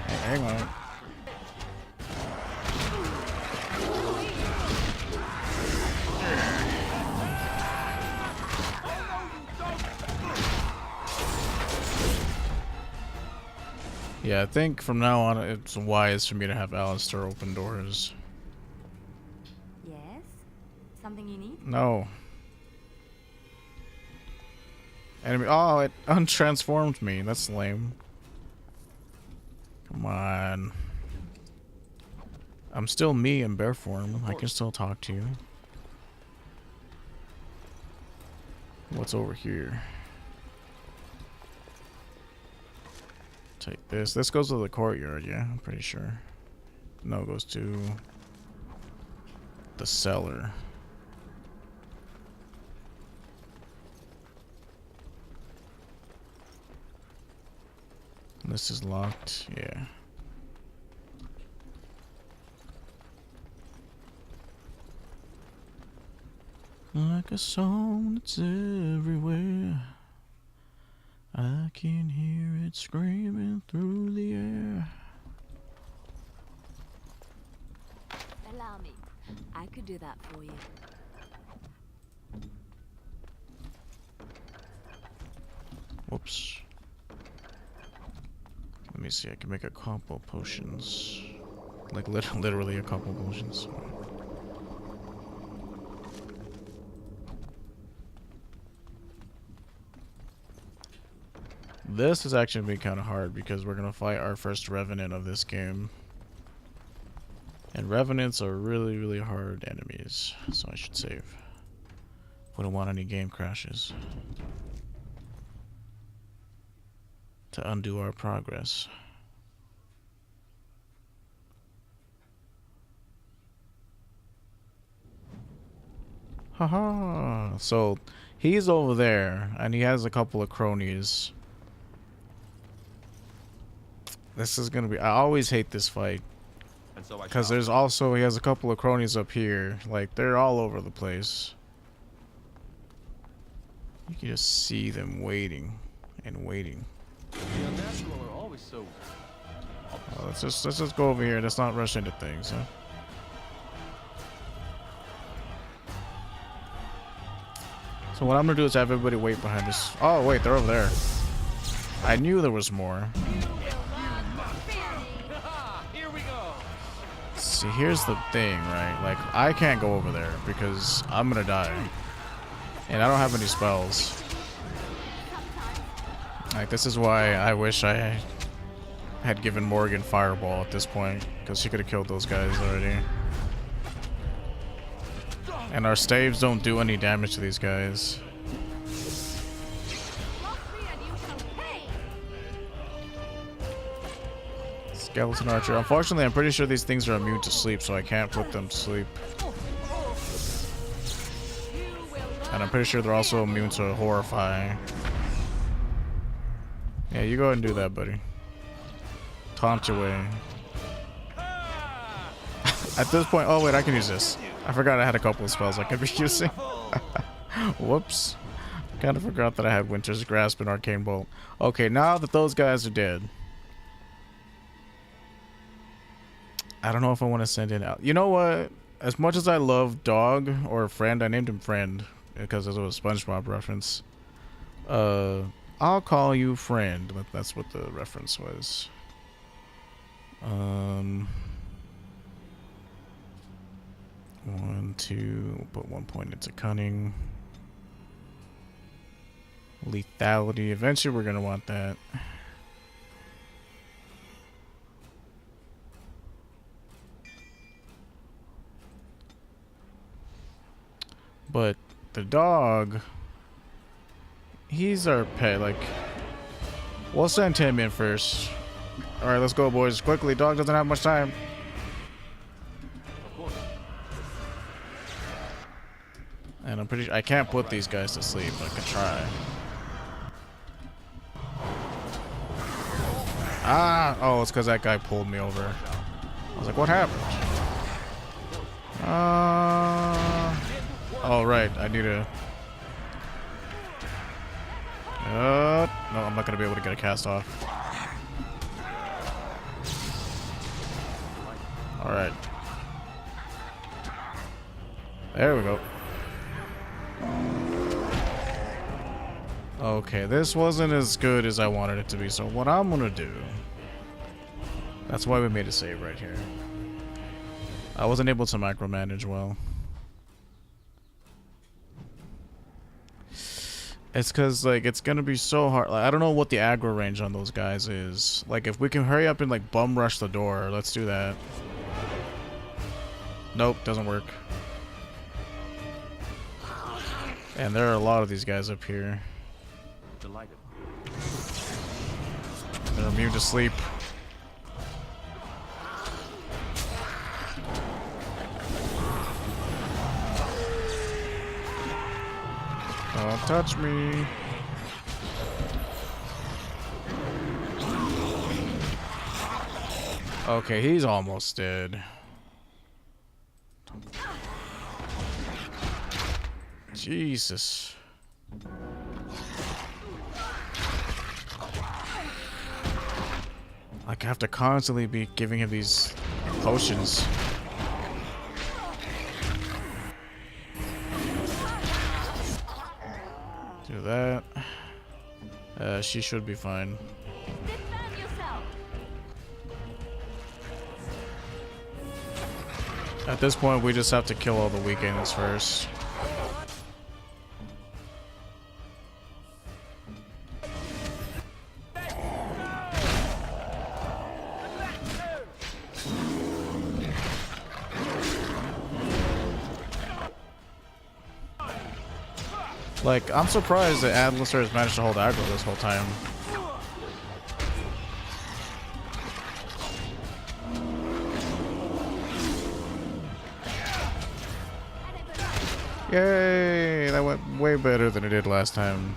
Speaker 1: Hey, hang on. Yeah, I think from now on it's wise for me to have Alistair open doors.
Speaker 6: Yes? Something you need?
Speaker 1: No. Enemy. Oh, it untransformed me. That's lame. Come on. I'm still me in bear form. I can still talk to you. What's over here? Take this. This goes to the courtyard, yeah, I'm pretty sure. No, it goes to the cellar. This is locked, yeah. Like a song that's everywhere, I can hear it screaming through the air.
Speaker 3: Allow me. I could do that for you.
Speaker 1: Whoops. Let me see, I can make a couple potions. Like literally a couple potions. This is actually gonna be kind of hard because we're gonna fight our first revenant of this game. And revenants are really, really hard enemies, so I should save. Wouldn't want any game crashes to undo our progress. Haha. So he's over there and he has a couple of cronies. This is gonna be, I always hate this fight. Because there's also, he has a couple of cronies up here. Like, they're all over the place. You can just see them waiting and waiting. Oh, let's just go over here. Let's not rush into things, huh? So what I'm gonna do is have everybody wait behind us. Oh wait, they're over there. I knew there was more. See, here's the thing, right? Like, I can't go over there because I'm gonna die. And I don't have any spells. Like, this is why I wish I had given Morgan Fireball at this point, because she could have killed those guys already. And our staves don't do any damage to these guys. Skeleton Archer. Unfortunately, I'm pretty sure these things are immune to sleep, so I can't put them to sleep. And I'm pretty sure they're also immune to Horrify. Yeah, you go ahead and do that, buddy. Taunt your way. At this point, oh wait, I can use this. I forgot I had a couple of spells I could be using. Whoops. Kind of forgot that I had Winter's Grasp and Arcane Bolt. Okay, now that those guys are dead, I don't know if I want to send in out. You know what? As much as I love Dog or Friend, I named him Friend because it was a SpongeBob reference. I'll call you Friend, but that's what the reference was. 1, 2, put 1 point into Cunning. Lethality. Eventually we're gonna want that. But the dog, he's our pet. Like, we'll send him in first. Alright, let's go, boys. Quickly, dog doesn't have much time. And I'm pretty sure I can't put these guys to sleep. I can try. Ah! Oh, it's because that guy pulled me over. I was like, what happened? Oh, right. I need to... no, I'm not going to be able to get a cast off. Alright. There we go. Okay, this wasn't as good as I wanted it to be, so what I'm gonna do... That's why we made a save right here. I wasn't able to micromanage well. It's cause, like, it's gonna be so hard. Like, I don't know what the aggro range on those guys is. Like, if we can hurry up and, like, bum rush the door, let's do that. Nope, doesn't work. And there are a lot of these guys up here.
Speaker 2: Delighted.
Speaker 1: They're immune to sleep. Don't touch me. Okay, he's almost dead. Jesus. Like, I have to constantly be giving him these potions. Do that. She should be fine.
Speaker 3: Defend yourself.
Speaker 1: At this point, we just have to kill all the weekends first. Like, I'm surprised that Adlister has managed to hold aggro this whole time. Yay! That went way better than it did last time.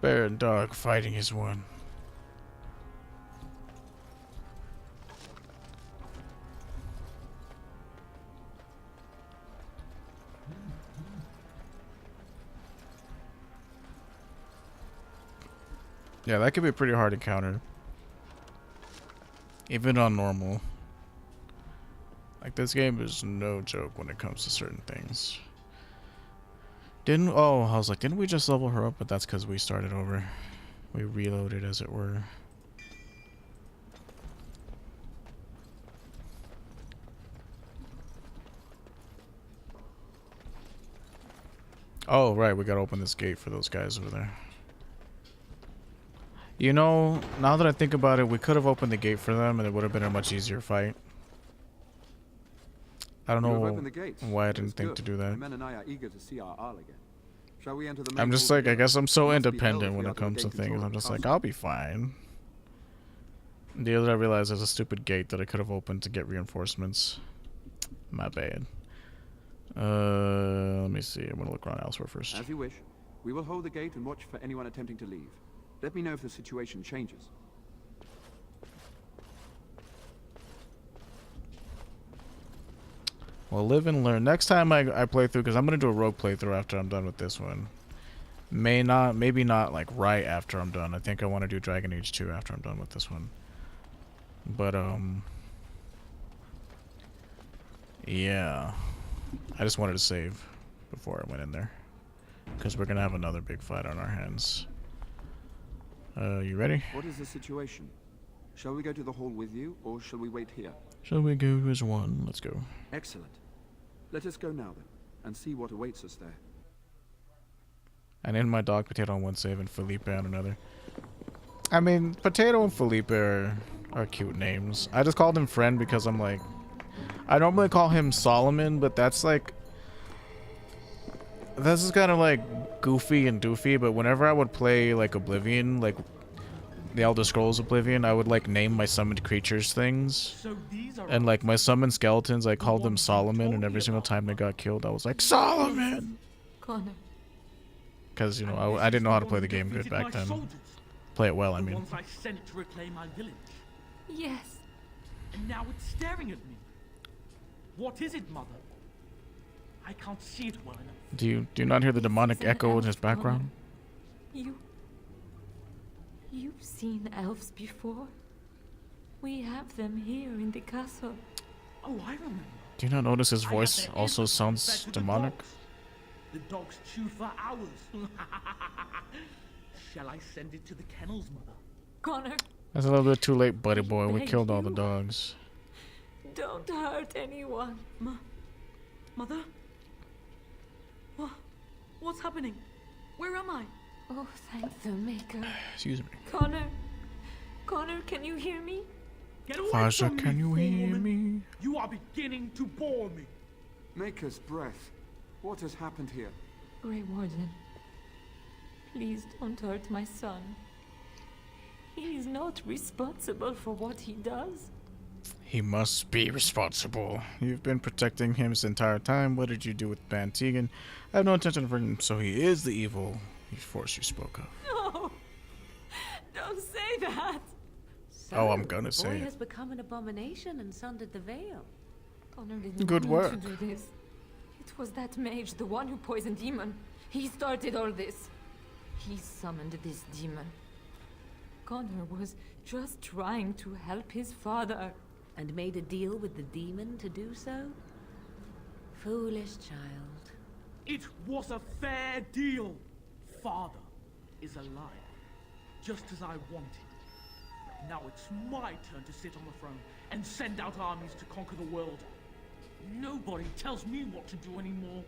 Speaker 1: Bear and dog fighting is one. Yeah, that could be a pretty hard encounter. Even on normal. Like, this game is no joke when it comes to certain things. Oh, I was like, didn't we just level her up? But that's because we started over. We reloaded, as it were. Oh, right, we gotta open this gate for those guys over there. You know, now that I think about it, we could have opened the gate for them and it would have been a much easier fight. I don't know why I didn't think to do that.
Speaker 8: My men and I are eager to see our Arl again. Shall we enter the main
Speaker 1: I'm just
Speaker 8: hall
Speaker 1: like, I
Speaker 8: together?
Speaker 1: guess I'm so
Speaker 8: It must be
Speaker 1: independent
Speaker 8: hell if
Speaker 1: when
Speaker 8: we
Speaker 1: it
Speaker 8: are to
Speaker 1: comes to
Speaker 8: regain control
Speaker 1: things.
Speaker 8: of
Speaker 1: I'm
Speaker 8: the
Speaker 1: just like,
Speaker 8: castle.
Speaker 1: I'll be fine. The other I realized there's a stupid gate that I could have opened to get reinforcements. My bad. Let me see. I'm gonna look around elsewhere first.
Speaker 8: As you wish. We will hold the gate and watch for anyone attempting to leave. Let me know if the situation changes.
Speaker 1: Well, live and learn. Next time I play through, because I'm gonna do a rogue playthrough after I'm done with this one. Maybe not like right after I'm done. I think I want to do Dragon Age 2 after I'm done with this one. But yeah, I just wanted to save before I went in there, because we're gonna have another big fight on our hands. You ready?
Speaker 8: What is the situation? Shall we go to the hall with you, or shall we wait here?
Speaker 1: Shall we go as one? Let's go.
Speaker 8: Excellent. Let us go now then, and see what awaits us there.
Speaker 1: I named my dog Potato on one save and Felipe on another. I mean, Potato and Felipe are cute names. I just called him Friend because I'm like, I normally call him Solomon, but that's like, this is kind of like goofy and doofy, but whenever I would play like Oblivion, like the Elder Scrolls Oblivion, I would like name my summoned creatures things. And like my summoned skeletons, I called them Solomon, and every single time they got killed, I was like, Solomon!
Speaker 5: Connor.
Speaker 1: Because, you know, I didn't know how to play the game good back then. Play it well, I mean.
Speaker 9: The ones I sent to reclaim my village.
Speaker 5: Yes.
Speaker 9: And now it's staring at me. What is it, Mother? I can't see it well enough.
Speaker 1: Do you not hear the demonic echo in his background?
Speaker 5: You've seen elves before? We have them here in the castle.
Speaker 9: Oh, I remember.
Speaker 1: Do you not notice his
Speaker 9: I
Speaker 1: voice
Speaker 9: have their
Speaker 1: also
Speaker 9: ears
Speaker 1: sounds
Speaker 9: compared to the
Speaker 1: demonic?
Speaker 9: dogs. The dogs chew for hours. Shall I send it to the kennels, Mother?
Speaker 5: Connor,
Speaker 1: That's a little bit too late, buddy boy. We
Speaker 5: Thank
Speaker 1: killed all the
Speaker 5: you.
Speaker 1: dogs.
Speaker 5: don't hurt anyone.
Speaker 9: Mother? What's happening? Where am I?
Speaker 5: Oh, thank the Maker.
Speaker 1: Excuse me.
Speaker 5: Connor! Connor, can you hear me?
Speaker 9: Get away
Speaker 1: Faja,
Speaker 9: from
Speaker 1: can
Speaker 9: me,
Speaker 1: you hear
Speaker 9: forewoman.
Speaker 1: me?
Speaker 9: You are beginning to bore me.
Speaker 8: Maker's breath. What has happened here?
Speaker 5: Grey Warden, please don't hurt my son. He is not responsible for what he does.
Speaker 1: He must be responsible. You've been protecting him this entire time. What did you do with Van Tegan? I have no intention of hurting him, so he is the evil force you spoke of.
Speaker 5: No! Don't say that!
Speaker 3: So,
Speaker 1: Oh, I'm gonna
Speaker 3: the
Speaker 1: say
Speaker 3: boy
Speaker 1: it.
Speaker 3: has become an abomination and sundered the veil.
Speaker 5: Connor didn't
Speaker 1: Good
Speaker 5: mean
Speaker 1: work.
Speaker 5: to do this. It was that mage, the one who poisoned Demon. He started all this. He summoned this demon. Connor was just trying to help his father.
Speaker 3: And made a deal with the demon to do so? Foolish child.
Speaker 9: It was a fair deal. Father is alive, just as I wanted. Now it's my turn to sit on the throne and send out armies to conquer the world. Nobody tells me what to do anymore.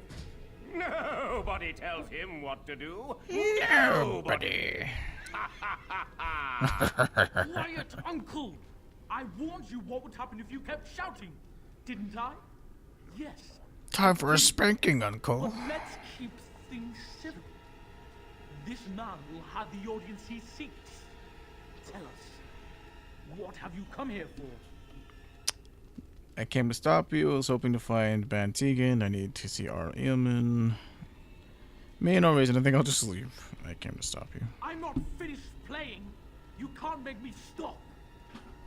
Speaker 4: Nobody tells him what to do.
Speaker 1: Nobody.
Speaker 9: Quiet, Uncle! I warned you what would happen if you kept shouting, didn't I? Yes.
Speaker 1: Time for a spanking, Uncle.
Speaker 9: But let's keep things civil. This man will have the audience he seeks. Tell us, what have you come here for?
Speaker 1: I came to stop you. I was hoping to find Van Tegan. I need to see our Eamon. Me, no reason. I think I'll just leave. I came to stop you.
Speaker 9: I'm not finished playing. You can't make me stop.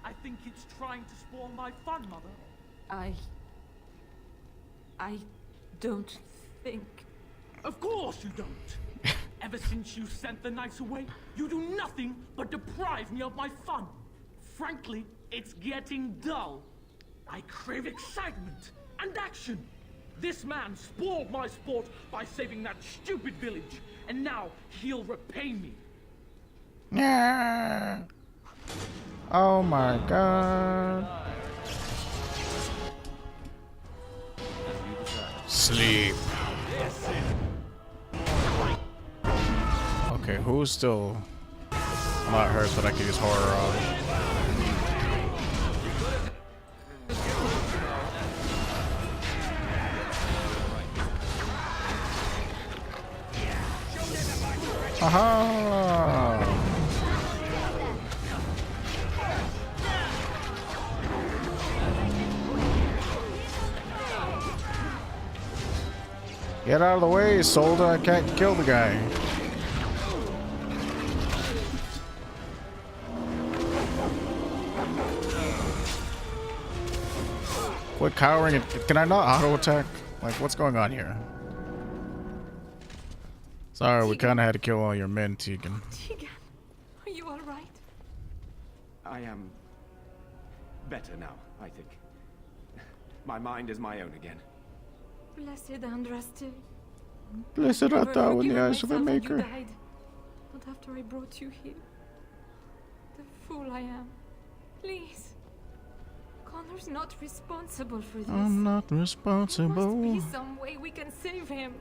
Speaker 9: I think it's trying to spoil my fun, Mother.
Speaker 5: I don't think...
Speaker 9: Of course you don't. Ever since you sent the knights away, you do nothing but deprive me of my fun. Frankly, it's getting dull. I crave excitement and action. This man spoiled my sport by saving that stupid village, and now he'll repay me.
Speaker 1: Yeah. Oh my god. Sleep. Okay, who's still not hurt that I can use horror on? Aha! Get out of the way, soldier. I can't kill the guy. Quit cowering. Can I not auto attack? Like, what's going on here? Sorry, we kind of had to kill all your men, Tegan.
Speaker 5: Tegan, are you all right?
Speaker 4: I am better now, I think. My mind is my own again.
Speaker 5: Blessed Andraste.
Speaker 1: Blessed
Speaker 5: Never
Speaker 1: art thou in the
Speaker 5: forgiven
Speaker 1: eyes of the
Speaker 5: myself when
Speaker 1: Maker.
Speaker 5: you died. Not after I brought you here. The fool I am. Please. Connor's not responsible for this.
Speaker 1: I'm not
Speaker 5: There must
Speaker 1: responsible.
Speaker 5: be some way we can save him.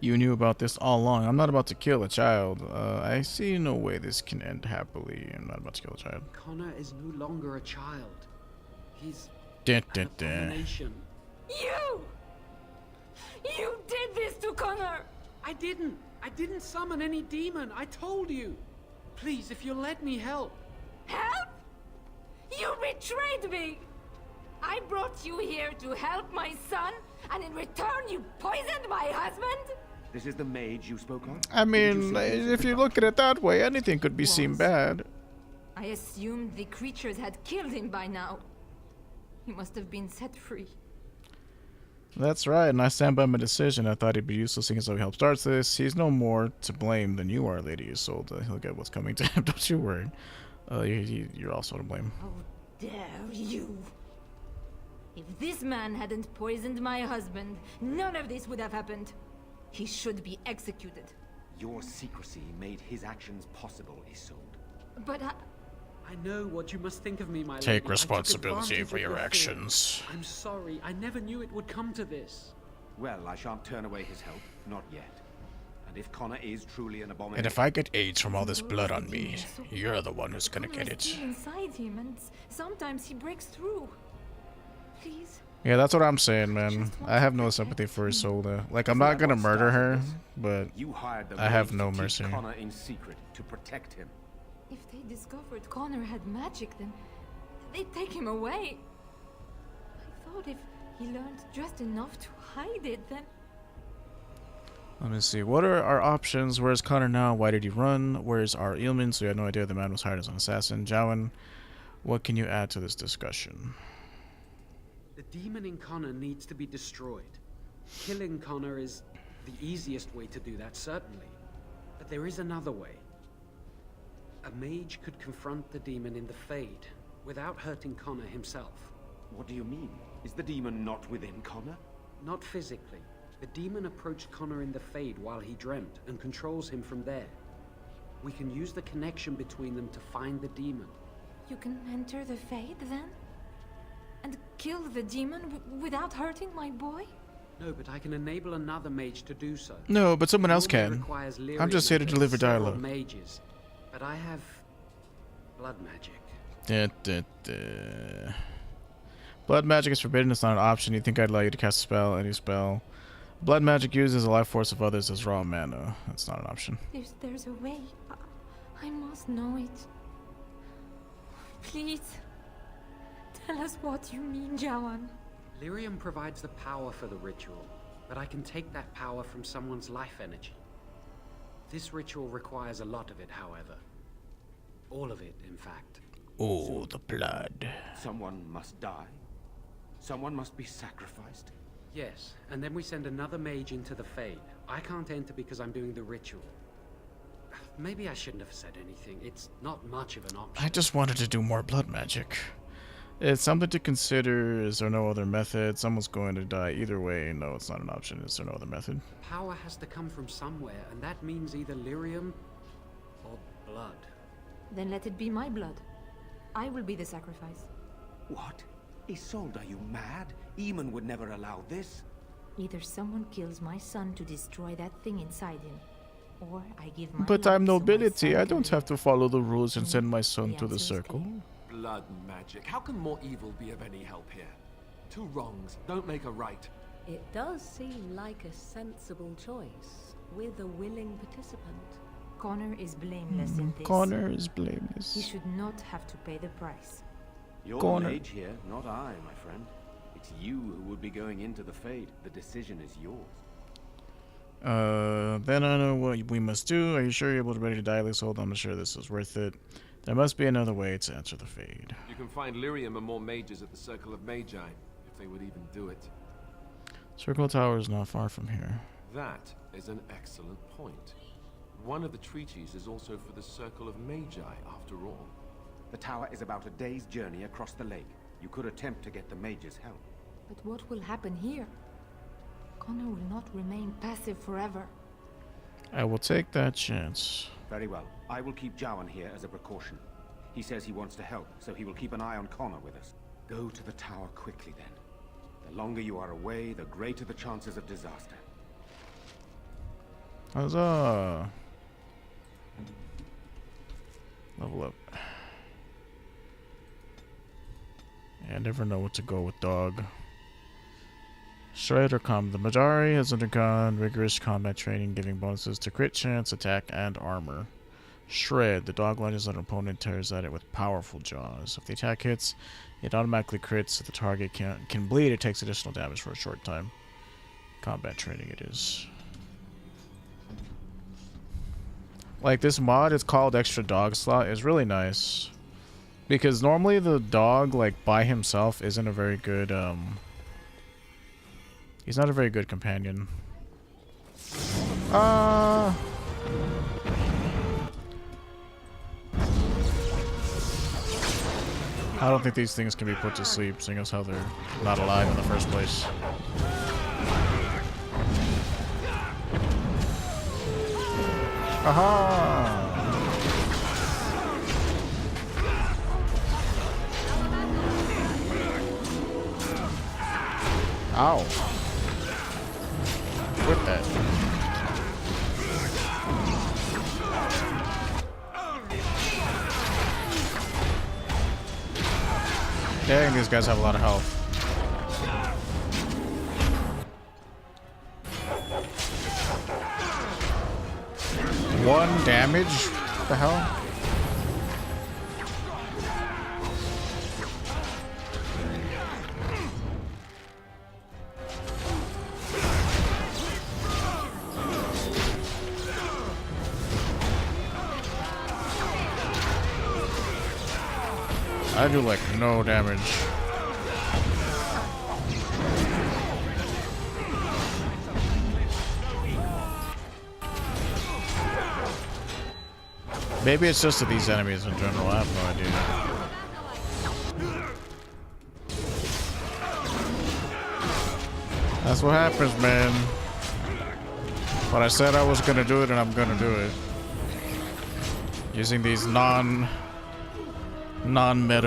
Speaker 1: You knew about this all along. I'm not about to kill a child. I see no way this can end happily. I'm not about to kill a child.
Speaker 7: Connor is no longer a child. He's
Speaker 1: Dun,
Speaker 7: an
Speaker 1: dun, dun.
Speaker 7: abomination.
Speaker 5: You! You did this to Connor!
Speaker 7: I didn't summon any demon. I told you. Please, if you'll let me help.
Speaker 5: Help? You betrayed me! I brought you here to help my son, and in return you poisoned my husband?
Speaker 4: This is the mage you spoke of?
Speaker 1: I
Speaker 4: Didn't
Speaker 1: mean,
Speaker 4: say this
Speaker 1: if
Speaker 4: in
Speaker 1: you
Speaker 4: the
Speaker 1: look at it that way, anything could be seen
Speaker 5: Was.
Speaker 1: bad.
Speaker 5: I assumed the creatures had killed him by now. He must have been set free.
Speaker 1: That's right, and I stand by my decision. I thought he'd be useless seeing as though he helped start this. He's no more to blame than you are, Lady Isolde. He'll get what's coming to him, don't you worry. You're also to blame.
Speaker 5: How dare you! If this man hadn't poisoned my husband, none of this would have happened. He should be executed.
Speaker 4: Your secrecy made his actions possible, Isolde.
Speaker 5: But
Speaker 7: I know what you must think of me, my lady.
Speaker 1: Take
Speaker 7: I took
Speaker 1: responsibility
Speaker 7: advantage
Speaker 1: for
Speaker 7: of
Speaker 1: your
Speaker 7: fear.
Speaker 1: actions.
Speaker 7: I'm sorry. I never knew it would come to this.
Speaker 4: Well, I shan't turn away his help. Not yet. And if Connor is truly an abomination...
Speaker 1: And if I get AIDS from all this blood on me, you're the one who's gonna get
Speaker 5: Connor is
Speaker 1: it.
Speaker 5: still inside him, and sometimes he breaks through. Please.
Speaker 1: Yeah, that's what I'm saying, man. I have no sympathy for Isolde. Like, I'm not gonna murder her, but
Speaker 4: You hired the
Speaker 1: I have
Speaker 4: mage
Speaker 1: no
Speaker 4: to keep
Speaker 1: mercy.
Speaker 4: Connor in secret to protect him.
Speaker 5: If they discovered Connor had magic, then they'd take him away. I thought if he learned just enough to hide it, then...
Speaker 1: Let me see. What are our options? Where's Connor now? Why did he run? Where's our Eelman? So we had no idea the man was hired as an assassin. Jowan, what can you add to this discussion?
Speaker 7: The demon in Connor needs to be destroyed. Killing Connor is the easiest way to do that, certainly. But there is another way. A mage could confront the demon in the Fade without hurting Connor himself.
Speaker 4: What do you mean? Is the demon not within Connor?
Speaker 7: Not physically. The demon approached Connor in the Fade while he dreamt and controls him from there. We can use the connection between them to find the demon.
Speaker 5: You can enter the Fade, then? And kill the demon without hurting my boy?
Speaker 7: No, but I can enable another mage to do so.
Speaker 1: No, but someone else
Speaker 7: Normally
Speaker 1: can.
Speaker 7: requires
Speaker 1: I'm
Speaker 7: lyrium
Speaker 1: just here to
Speaker 7: and
Speaker 1: deliver
Speaker 7: several
Speaker 1: dialogue.
Speaker 7: mages, but I have blood magic.
Speaker 1: Blood magic is forbidden. It's not an option. You think I'd allow you to cast a spell, any spell. Blood magic uses the life force of others as raw mana. That's not an option.
Speaker 5: There's a way. I must know it. Please. Tell us what you mean, Jawan.
Speaker 7: Lyrium provides the power for the ritual, but I can take that power from someone's life energy. This ritual requires a lot of it, however. All of it, in fact.
Speaker 1: Oh, the blood.
Speaker 4: Someone must die. Someone must be sacrificed.
Speaker 7: Yes, and then we send another mage into the Fade. I can't enter because I'm doing the ritual. Maybe I shouldn't have said anything. It's not much of an option.
Speaker 1: I just wanted to do more blood magic. It's something to consider. Is there no other method? Someone's going to die either way. No, it's not an option. Is there no other method?
Speaker 7: Power has to come from somewhere, and that means either lyrium or blood.
Speaker 5: Then let it be my blood. I will be the sacrifice.
Speaker 4: What? Isolde, are you mad? Eamon would never allow this.
Speaker 5: Either someone kills my son to destroy that thing inside him, or I give my
Speaker 1: But
Speaker 5: life
Speaker 1: I'm
Speaker 5: so my
Speaker 1: nobility.
Speaker 5: son
Speaker 1: I
Speaker 5: can
Speaker 1: don't
Speaker 5: live.
Speaker 1: have to follow the rules and send my son
Speaker 5: The
Speaker 1: to the
Speaker 5: answer is
Speaker 1: circle.
Speaker 5: clear.
Speaker 2: Blood magic. How can more evil be of any help here? Two wrongs don't make a right.
Speaker 3: It does seem like a sensible choice, with a willing participant.
Speaker 5: Connor is blameless in this.
Speaker 1: Connor is
Speaker 5: He
Speaker 1: blameless.
Speaker 5: should not have to pay the price.
Speaker 4: You're
Speaker 1: Connor.
Speaker 4: the mage here, not I, my friend. It's you who would be going into the Fade. The decision is yours.
Speaker 1: Then I know what we must do. Are you sure you're able to ready to die, Isolde? I'm not sure this is worth it. There must be another way to enter the Fade.
Speaker 2: You can find lyrium and more mages at the Circle of Magi, if they would even do it.
Speaker 1: Circle Tower is not far from here.
Speaker 2: That is an excellent point. One of the treaties is also for the Circle of Magi, after all.
Speaker 4: The tower is about a day's journey across the lake. You could attempt to get the mage's help.
Speaker 5: But what will happen here? Connor will not remain passive forever.
Speaker 1: I will take that chance.
Speaker 4: Very well. I will keep Jawan here as a precaution. He says he wants to help, so he will keep an eye on Connor with us. Go to the tower quickly, then. The longer you are away, the greater the chances of disaster.
Speaker 1: Huzzah! Level up. Yeah, I never know what to go with dog. Shred or combat. The Majari has undergone rigorous combat training, giving bonuses to crit chance, attack, and armor. Shred. The dog lunges at an opponent, tears at it with powerful jaws. If the attack hits, it automatically crits. So the target can bleed. It takes additional damage for a short time. Combat training it is. Like, this mod, it's called Extra Dog Slot, is really nice. Because normally the dog, like, by himself isn't a very good, he's not a very good companion. I don't think these things can be put to sleep, seeing as how they're not alive in the first place. Aha! Ow. Quit that. Dang, these guys have a lot of health. One damage? What the hell? I do like no damage. Maybe it's just to these enemies in general, I have no idea. That's what happens, man. But I said I was gonna do it and I'm gonna do it. Using these non-meta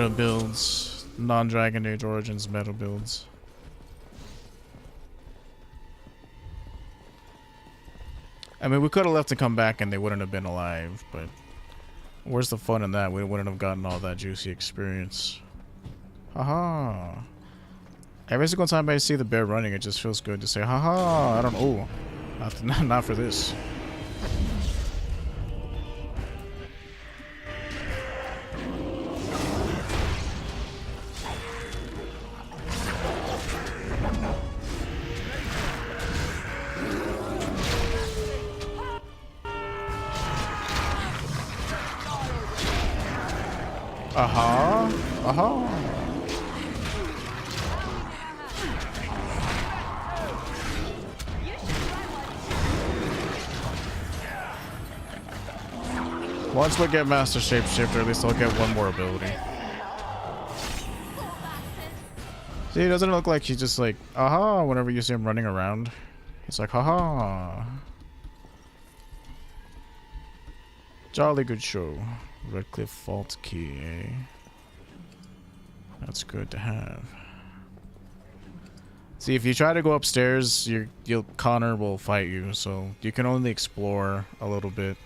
Speaker 1: builds. Non-Dragon Age Origins meta builds. I mean, we could have left and come back and they wouldn't have been alive, but where's the fun in that? We wouldn't have gotten all that juicy experience. Haha. Every single time I see the bear running, it just feels good to say, haha, I don't know. Not for this. Once we get Master Shapeshifter, at least I'll get one more ability. See, it doesn't look like he's just like, aha, whenever you see him running around. He's like, haha. Jolly good show. Redcliffe Vault Key, eh? That's good to have. See, if you try to go upstairs, Connor will fight you, so you can only explore a little bit.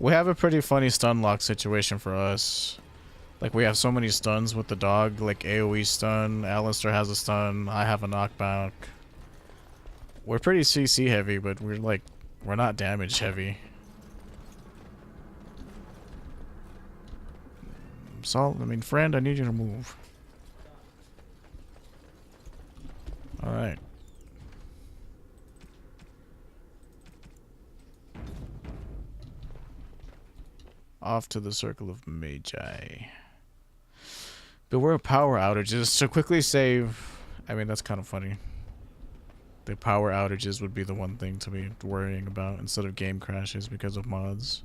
Speaker 1: We have a pretty funny stun lock situation for us. Like, we have so many stuns with the dog, like AoE stun, Alistair has a stun, I have a knockback. We're pretty CC heavy, but we're not damage heavy. Friend, I need you to move. Alright. Off to the Circle of Magi. Beware of power outages. To quickly save... I mean, that's kind of funny. The power outages would be the one thing to be worrying about instead of game crashes because of mods.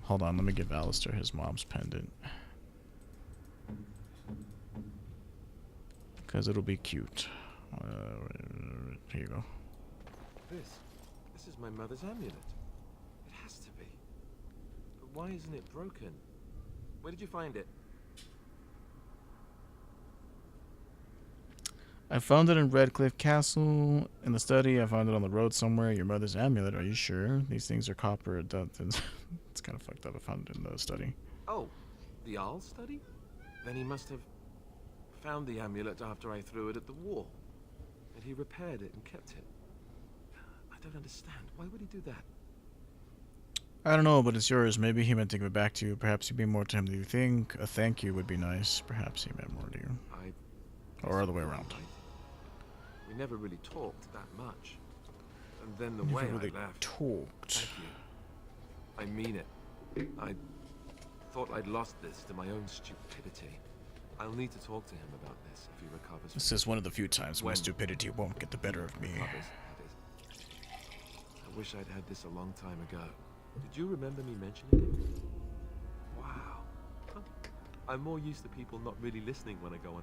Speaker 1: Hold on, let me give Alistair his mom's pendant. Because it'll be cute. Here you go.
Speaker 2: This is my mother's amulet. It has to be. But why isn't it broken? Where did you find it?
Speaker 1: I found it in Redcliffe Castle. In the study, I found it on the road somewhere. Your mother's amulet, are you sure? These things are copper. It's kind of fucked up. I found it in the study.
Speaker 2: Oh, the Owl study? Then he must have found the amulet after I threw it at the wall. And he repaired it and kept it. I don't understand. Why would he do that?
Speaker 1: I don't know, but it's yours. Maybe he meant to give it back to you. Perhaps you'd be more to him than you think. A thank you would be nice. Perhaps he meant more to you. Or other way around.
Speaker 2: We never really talked that much. And then the
Speaker 1: Never
Speaker 2: way
Speaker 1: really
Speaker 2: I left.
Speaker 1: talked.
Speaker 2: Thank you. I mean it. I thought I'd lost this to my own stupidity. I'll need to talk to him about this if he recovers.
Speaker 1: This is one of the few times when stupidity won't get the better of me.
Speaker 2: I wish I'd had this a long time ago. Did you remember me mentioning it? Wow. Huh. I'm more used to people not really listening when I go on